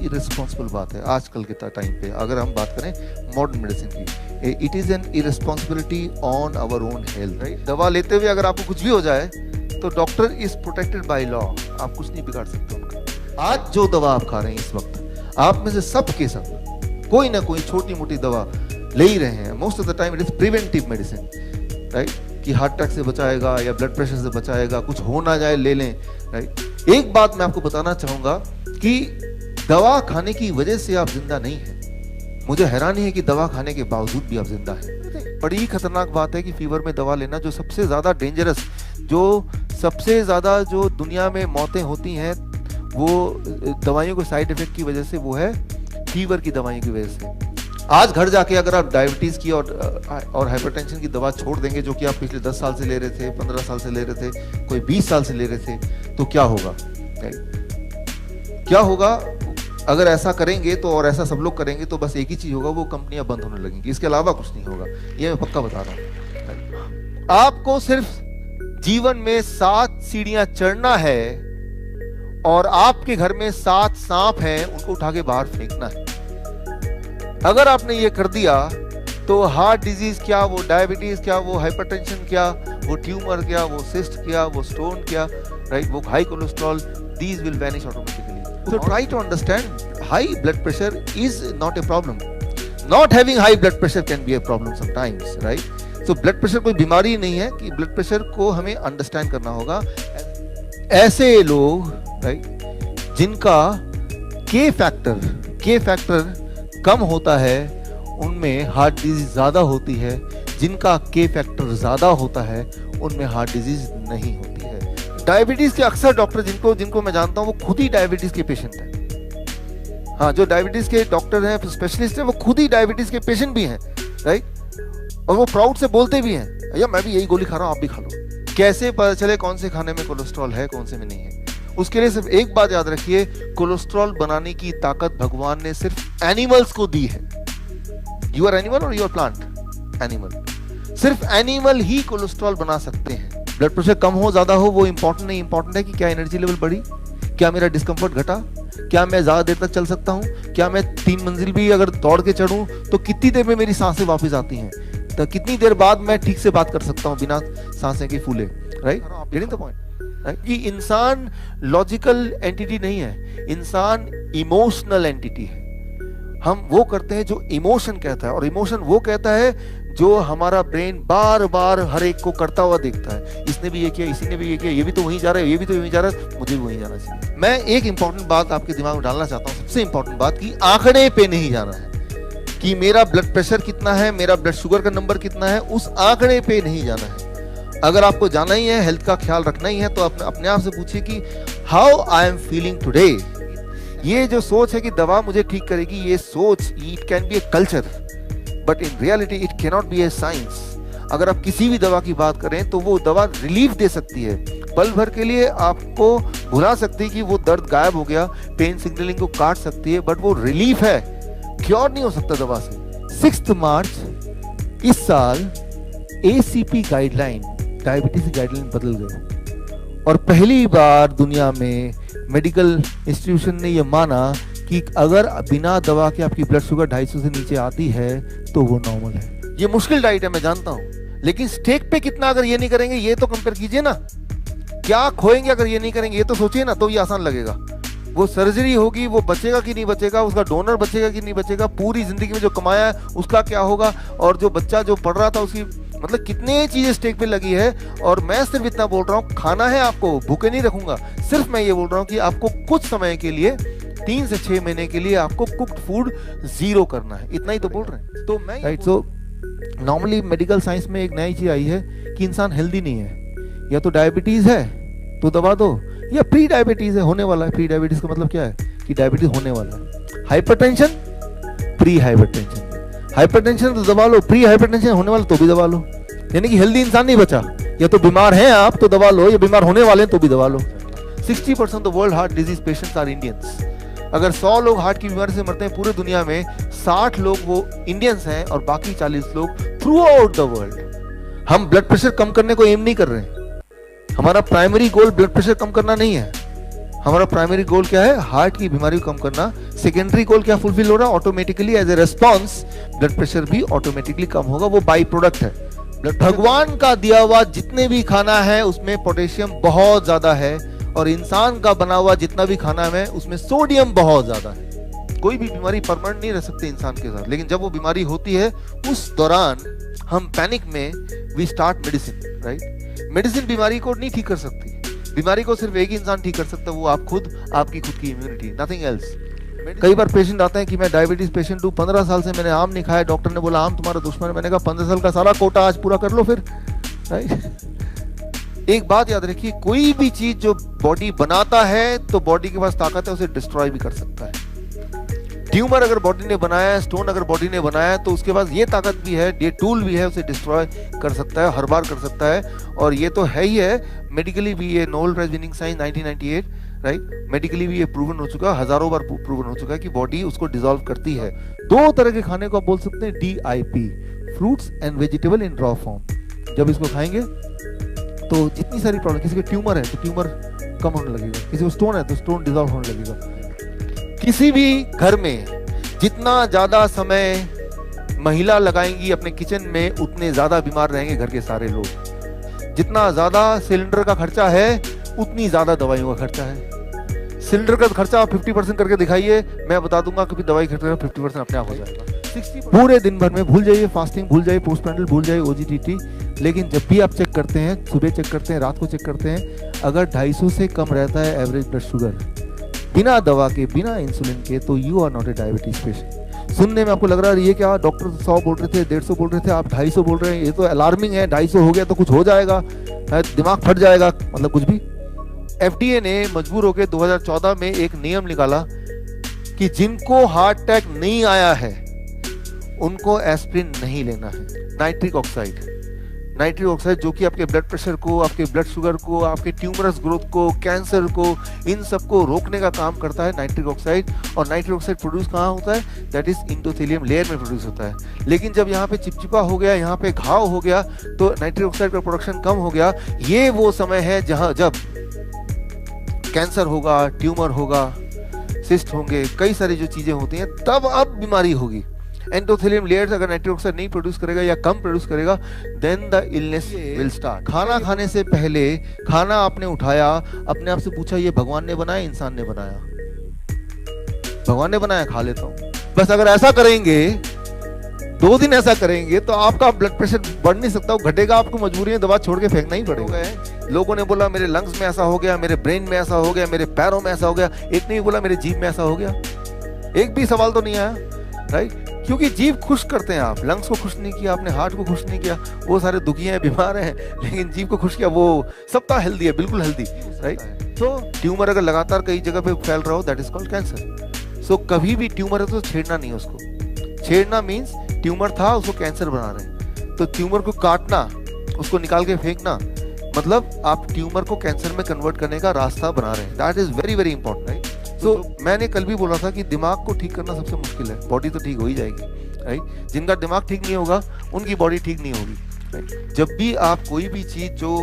Irresponsible बात है आजकल के टाइम पे। अगर हम बात करें मॉडर्न मेडिसिन की, it is an irresponsibility on our own health, right. दवा लेते हुए अगर आपको कुछ भी हो जाए तो doctor is protected by law, आप कुछ नहीं बिगाड़ सकते उनका। आज जो दवा आप खा रहे हैं इस वक्त, आप में से सब के सब कोई ना कोई छोटी मोटी दवा ले ही रहे हैं। Most of the time it is preventive medicine, right, कि हार्ट अटैक से बचाएगा या ब्लड प्रेशर से बचाएगा, कुछ हो ना जाए ले लें, राइट। एक बात मैं आपको बताना चाहूंगा कि दवा खाने की वजह से आप जिंदा नहीं हैं। मुझे हैरानी है कि दवा खाने के बावजूद भी आप जिंदा हैं। बड़ी ही खतरनाक बात है कि फीवर में दवा लेना, जो सबसे ज्यादा डेंजरस, जो सबसे ज्यादा जो दुनिया में मौतें होती हैं वो दवाइयों के साइड इफेक्ट की वजह से, वो है फीवर की दवाइयों की वजह से। आज घर जाके अगर आप डायबिटीज की और हाइपरटेंशन की दवा छोड़ देंगे, जो कि आप पिछले 10 साल से ले रहे थे, 15 साल से ले रहे थे, कोई 20 साल से ले रहे थे, तो क्या होगा? क्या होगा अगर ऐसा करेंगे? तो और ऐसा सब लोग करेंगे तो बस एक ही चीज होगा, वो कंपनियां बंद होने लगेंगी, इसके अलावा कुछ नहीं होगा। ये मैं पक्का बता रहा हूं। आपको सिर्फ जीवन में 7 सीढ़ियां चढ़ना है और आपके घर में 7 सांप हैं, उनको उठा के बाहर फेंकना है। अगर आपने ये कर दिया तो हार्ट डिजीज क्या, वो डायबिटीज क्या, वो हाइपरटेंशन क्या, वो ट्यूमर क्या, वो सिस्ट क्या, वो स्टोन क्या, राइट, वो high cholesterol, these will vanish automatically. So try to understand, high blood pressure is not a problem. Not having high blood pressure can be a problem sometimes, right? So blood pressure कोई बीमारी नहीं है कि blood pressure को हमें understand करना होगा। ऐसे लोग, राइट, जिनका K फैक्टर कम होता है, उनमें हार्ट डिजीज ज्यादा होती है। जिनका K फैक्टर ज्यादा होता है उनमें हार्ट डिजीज नहीं होती है। डायबिटीज के अक्सर डॉक्टर जिनको मैं जानता हूं, वो खुद ही डायबिटीज के पेशेंट हैं। हाँ, जो डायबिटीज के डॉक्टर हैं, स्पेशलिस्ट हैं, वो खुद ही डायबिटीज के पेशेंट भी हैं, राइट। और वो प्राउड से बोलते भी हैं, भैया मैं भी यही गोली खा रहा हूं, आप भी खा लो। कैसे पता चले कौन से खाने में कोलेस्ट्रॉल है, कौन से में नहीं है? उसके लिए सिर्फ एक बात याद रखिए, कोलेस्ट्रॉल बनाने की ताकत भगवान ने सिर्फ एनिमल्स को दी है। यू आर एनिमल और यू आर प्लांट? एनिमल। सिर्फ एनिमल ही कोलेस्ट्रॉल बना सकते हैं। ब्लड प्रेशर कम हो ज्यादा हो वो इंपॉर्टेंट नहीं, इंपॉर्टेंट है कि क्या एनर्जी लेवल बढ़ी, क्या मेरा डिस्कम्फर्ट घटा, क्या मैं ज्यादा देर तक चल सकता हूँ, क्या मैं 3 मंजिल भी अगर दौड़ के चढ़ूं तो कितनी देर में मेरी सांसें वापस आती हैं, तो कितनी देर बाद मैं ठीक से बात कर सकता हूँ बिना सांसें के फूले, right. Getting the point, right, कि इंसान लॉजिकल एंटिटी नहीं है, इंसान इमोशनल एंटिटी है। हम वो करते हैं जो इमोशन कहता है, और इमोशन वो कहता है जो हमारा ब्रेन बार बार हर एक को करता हुआ देखता है। इसने भी ये किया, इसी ने भी ये किया, ये भी तो वहीं जा रहा है, ये भी तो वहीं जा रहा है, मुझे भी वहीं जाना चाहिए। मैं एक इंपॉर्टेंट बात आपके दिमाग में डालना चाहता हूँ, सबसे इंपॉर्टेंट बात, कि आंकड़े पे नहीं जाना है कि मेरा ब्लड प्रेशर कितना है, मेरा ब्लड शुगर का नंबर कितना है, उस आंकड़े पे नहीं जाना है। अगर आपको जाना ही है, हेल्थ का ख्याल रखना ही है, तो अपने आप से पूछिए कि how I am feeling today. ये जो सोच है कि दवा मुझे ठीक करेगी, ये सोच, it can be a culture, but in reality it can not be A science. अगर आप किसी भी दवा की बात करें तो वो दवा रिलीफ दे सकती है, पल भर के लिए आपको भुला सकती है कि वो दर्द गायब हो गया, पेन सिग्नलिंग को काट सकती है, बट वो रिलीफ है, क्योर नहीं हो सकता दवा से। 6 मार्च इस साल ACP गाइडलाइन, डायबिटीज गाइडलाइन बदल गए, और पहली बार दुनिया में मेडिकल इंस्टीट्यूशन ने यह माना कि अगर बिना दवा के आपकी ब्लड शुगर 250 से नीचे आती है तो वो नॉर्मल है। ये मुश्किल डाइट है, मैं जानता हूं, लेकिन स्टेक पे कितना अगर ये नहीं करेंगे, ये तो कंपेयर कीजिए ना, क्या खोएंगे अगर ये नहीं करेंगे, ये तो सोचिए ना, तो ये आसान लगेगा। वो सर्जरी होगी, वो बचेगा कि नहीं बचेगा, उसका डोनर बचेगा कि नहीं बचेगा, पूरी जिंदगी में जो कमाया है उसका क्या होगा, और जो बच्चा जो पढ़ रहा था उसकी, मतलब कितने चीजें स्टेक पे लगी है। और मैं सिर्फ इतना बोल रहा हूँ, खाना है आपको, भूखे नहीं रखूंगा, सिर्फ मैं ये बोल रहा हूँ कि आपको कुछ समय के लिए, 3 से 6 महीने के लिए आपको कुक्ड फूड 0 करना है, इतना ही तो बोल रहे हैं। तो मैं right, so normally medical science में एक नई चीज आई है कि इंसान हेल्दी नहीं है, या तो डायबिटीज है तो दबा दो, या प्री डायबिटीज है, होने वाला है। प्री डायबिटीज का मतलब क्या है कि डायबिटीज होने वाला है। हाइपरटेंशन, प्री हाइपरटेंशन, हाइपरटेंशन तो दबा लो, प्री हाइपरटेंशन होने वाला तो भी दबा लो, यानी कि हेल्दी इंसान नहीं बचा। या तो बीमार हैं आप तो दबा लो, या बीमार होने वाले हैं तो भी दबा लो। 60% of world heart disease patients are Indians. अगर 100 लोग हार्ट की बीमारी से मरते हैं पूरे दुनिया में, 60 लोग वो इंडियंस हैं और बाकी 40 लोग थ्रू आउट द वर्ल्ड। हम ब्लड प्रेशर कम करने को एम नहीं कर रहे हैं, हमारा प्राइमरी गोल ब्लड प्रेशर कम करना नहीं है, हमारा प्राइमरी गोल क्या है? हार्ट की बीमारी को कम करना। सेकेंडरी गोल क्या फुलफिल हो रहा है? Automatically as a response blood pressure भी ऑटोमेटिकली कम होगा, वो बाई प्रोडक्ट है। भगवान का दिया हुआ जितने भी खाना है उसमें पोटेशियम बहुत ज्यादा है, और इंसान का बना हुआ जितना भी खाना है उसमें सोडियम बहुत ज्यादा है। कोई भी बीमारी परमानेंट नहीं रह सकती इंसान के साथ, लेकिन जब वो बीमारी होती है उस दौरान हम पैनिक में we start medicine, right. Medicine बीमारी को नहीं ठीक कर सकती, बीमारी को सिर्फ एक ही इंसान ठीक कर सकता है, वो आप खुद, आपकी खुद की इम्यूनिटी, नथिंग एल्स। कई बार पेशेंट आते हैं कि मैं डायबिटीज पेशेंट हूँ, 15 साल से मैंने आम नहीं खाया, डॉक्टर ने बोला आम तुम्हारा दुश्मन है। मैंने कहा 15 साल का सारा कोटा आज पूरा कर लो फिर, राइट। एक बात याद रखिए, कोई भी चीज जो बॉडी बनाता है तो बॉडी के पास ताकत है उसे डिस्ट्रॉय भी कर सकता है। ट्यूमर अगर बॉडी ने बनाया है, स्टोन अगर बॉडी ने बनाया है, तो उसके पास ये ताकत भी है, ये टूल भी है, उसे डिस्ट्रॉय कर सकता है, हर बार कर सकता है। और ये तो है ही है, मेडिकली भी ये Nobel prize winning science 1998, right, medically भी ये प्रूवन हो चुका है, हजारों बार प्रूवन हो चुका है कि बॉडी उसको डिसॉल्व करती है। दो तरह के खाने को आप बोल सकते हैं DIP, fruits and vegetable in raw form. जब इसको खाएंगे तो जितनी सारी प्रॉब्लम, किसी के ट्यूमर है तो ट्यूमर कम होने लगेगा, किसी को स्टोन है तो स्टोन डिसॉल्व होने लगेगा। किसी भी घर में जितना ज्यादा समय महिला लगाएंगी अपने किचन में, उतने ज्यादा बीमार रहेंगे घर के सारे लोग। जितना ज्यादा सिलेंडर का खर्चा है उतनी ज्यादा दवाइयों का खर्चा है। सिलेंडर का खर्चा आप 50% करके दिखाइए, मैं बता दूंगा कि दवाई खर्चा 50% अपने आप हो जाएगा। पूरे दिन भर में भूल जाइए, फास्टिंग भूल जाइए, पोस्टप्रैंडल भूल जाइए, OGTT, लेकिन जब भी आप चेक करते हैं, सुबह चेक करते हैं, रात को चेक करते हैं, अगर 250 से कम रहता है एवरेज ब्लड शुगर बिना दवा के, बिना इंसुलिन के, तो you are not a diabetes patient. सुनने में आपको लग रहा है ये क्या, डॉक्टर 100 बोल रहे थे, 150 बोल रहे थे, आप 250 बोल रहे हैं, ये तो अलार्मिंग है। 250 हो गया तो कुछ हो जाएगा, दिमाग फट जाएगा, मतलब कुछ भी। FDA ने मजबूर होकर 2014 में एक नियम निकाला कि जिनको हार्ट अटैक नहीं आया है उनको एस्पिरिन नहीं लेना है। नाइट्रिक ऑक्साइड जो कि आपके ब्लड प्रेशर को, आपके ब्लड शुगर को, आपके ट्यूमरस ग्रोथ को, कैंसर को, इन सबको रोकने का काम करता है नाइट्रिक ऑक्साइड। और नाइट्रिक ऑक्साइड प्रोड्यूस कहाँ होता है? दैट इज इंडोथेलियम लेयर में प्रोड्यूस होता है। लेकिन जब यहाँ पे चिपचिपा हो गया, यहाँ पे घाव हो गया, तो नाइट्रिक ऑक्साइड का प्रोडक्शन कम हो गया। ये वो समय है जहाँ जब कैंसर होगा, ट्यूमर होगा, सिस्ट होंगे, कई सारी जो चीजें होती हैं, तब अब बीमारी होगी। एंडोथेलियम लेयर्स अगर नाइट्रिक ऑक्साइड नहीं प्रोड्यूस करेगा या कम प्रोड्यूस करेगा, then the illness will start. खाना खाने से पहले खाना आपने उठाया, अपने आप से पूछा ये भगवान ने बनाया, इंसान ने बनाया? भगवान ने बनाया, खा लेता हूं। बस अगर ऐसा करेंगे, 2 दिन ऐसा करेंगे, तो आपका ब्लड प्रेशर बढ़ नहीं सकता, वो घटेगा। आपको मजबूरी में दवा छोड़ के फेंकना ही पड़ेगा। लोगों ने बोला मेरे लंग्स में ऐसा हो गया, मेरे ब्रेन में ऐसा हो गया, मेरे पैरों में ऐसा हो गया। एक ने बोला मेरे जीभ में ऐसा हो गया। एक भी सवाल तो नहीं आया, राइट? क्योंकि जीभ खुश करते हैं आप, लंग्स को खुश नहीं किया आपने, हार्ट को खुश नहीं किया, वो सारे दुखी हैं, बीमार हैं, लेकिन जीभ को खुश किया, वो सबका हेल्दी है, बिल्कुल हेल्दी, राइट? तो ट्यूमर अगर लगातार कई जगह पे फैल रहा हो, दैट इज कॉल्ड कैंसर। सो कभी भी ट्यूमर है तो छेड़ना नहीं उसको। छेड़ना मीन्स ट्यूमर था, उसको कैंसर बना रहे हैं। तो ट्यूमर को काटना, उसको निकाल के फेंकना, मतलब आप ट्यूमर को कैंसर में कन्वर्ट करने का रास्ता बना रहे हैं। That is very very important, right? तो मैंने कल भी बोला था कि दिमाग को ठीक करना सबसे मुश्किल है, बॉडी तो ठीक हो ही जाएगी, राइट? जिनका दिमाग ठीक नहीं होगा उनकी बॉडी ठीक नहीं होगी, राइट? जब भी आप कोई भी चीज जो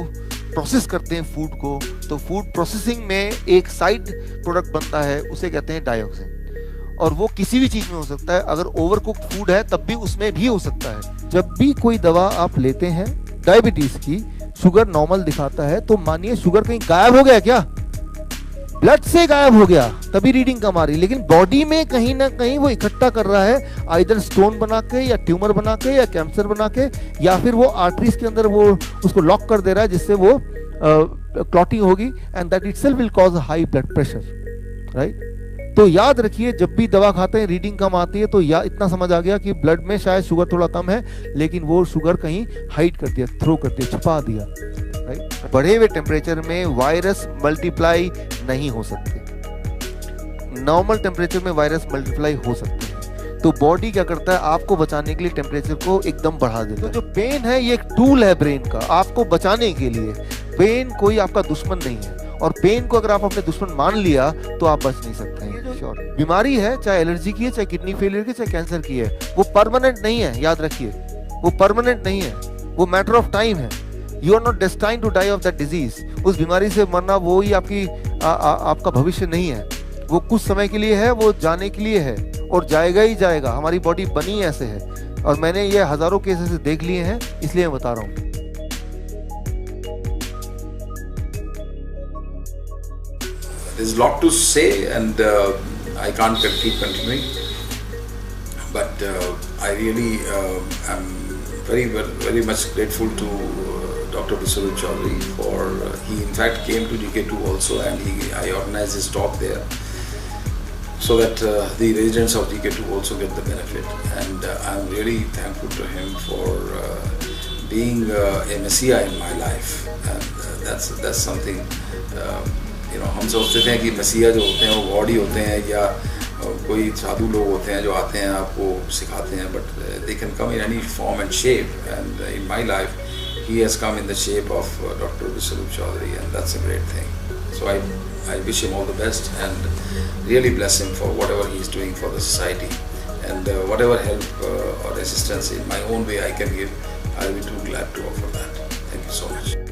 प्रोसेस करते हैं फूड को, तो फूड प्रोसेसिंग में एक साइड प्रोडक्ट बनता है, उसे कहते हैं डायोक्सिन। और वो किसी भी चीज में हो सकता है, अगर ओवर कुक्ड फूड है तब भी उसमें भी हो सकता है। जब भी कोई दवा आप लेते हैं डायबिटीज की, शुगर नॉर्मल दिखाता है, तो मानिए शुगर कहीं गायब हो गया क्या? ब्लड से गायब हो गया, तभी रीडिंग कम आ रही, लेकिन बॉडी में कहीं ना कहीं वो इकट्ठा कर रहा है, आइदर स्टोन बना के, या ट्यूमर बना के, या कैंसर बना के, या फिर वो आर्टरीज के अंदर वो उसको लॉक कर दे रहा है, जिससे वो क्लॉटिंग होगी, and that itself will cause high blood pressure, right? तो याद रखिए, जब भी दवा खाते हैं रीडिंग कम आती है, तो इतना समझ आ गया कि ब्लड में शायद शुगर थोड़ा कम है, लेकिन वो शुगर कहीं हाइड कर दिया, थ्रो कर दिया, छुपा दिया, राइट? बढ़े हुए टेम्परेचर में वायरस मल्टीप्लाई नहीं हो सकते, नॉर्मल टेम्परेचर में वायरस मल्टीप्लाई हो सकते हैं। तो बॉडी क्या करता है, आपको बचाने के लिए टेम्परेचर को एकदम बढ़ा देता है। तो जो पेन है ये एक टूल है ब्रेन का आपको बचाने के लिए। पेन कोई आपका दुश्मन नहीं है, और पेन को अगर आप अपने दुश्मन मान लिया तो आप बच नहीं सकते हैं। बीमारी है, चाहे एलर्जी की है, चाहे किडनी फेलियर की, चाहे कैंसर की है, वो परमानेंट नहीं है, याद रखिए, वो परमानेंट नहीं है, वो मैटर ऑफ टाइम है। You are not destined to die of that disease. उस बीमारी से मरना वो ही आपकी आपका भविष्य नहीं है, वो कुछ समय के लिए है, वो जाने के लिए है और जाएगा ही जाएगा। हमारी बॉडी बनी ऐसे है और मैंने ये हजारों केसेस देख लिए हैं, इसलिए मैं बता रहा हूँ। There's a lot to say and I can't keep continuing, but I really am very much grateful to Dr. Biswarup Chaudhary for he in fact came to GK2 also, and I organized his talk there so that the residents of GK2 also get the benefit, and I'm really thankful to him for being a messiah in my life, and that's something हम सोचते थे कि मसीहा जो होते हैं वो God ही होते हैं या कोई साधु लोग होते हैं जो आते हैं आपको सिखाते हैं, but they can come in any form and shape, and in my life he has come in the shape of Dr. Biswarup Chaudhary, and that's a great thing. So I wish him all the best and really bless him for whatever he is doing for the society, and whatever help or assistance in my own way I can give, I will be too glad to offer that. Thank you so much.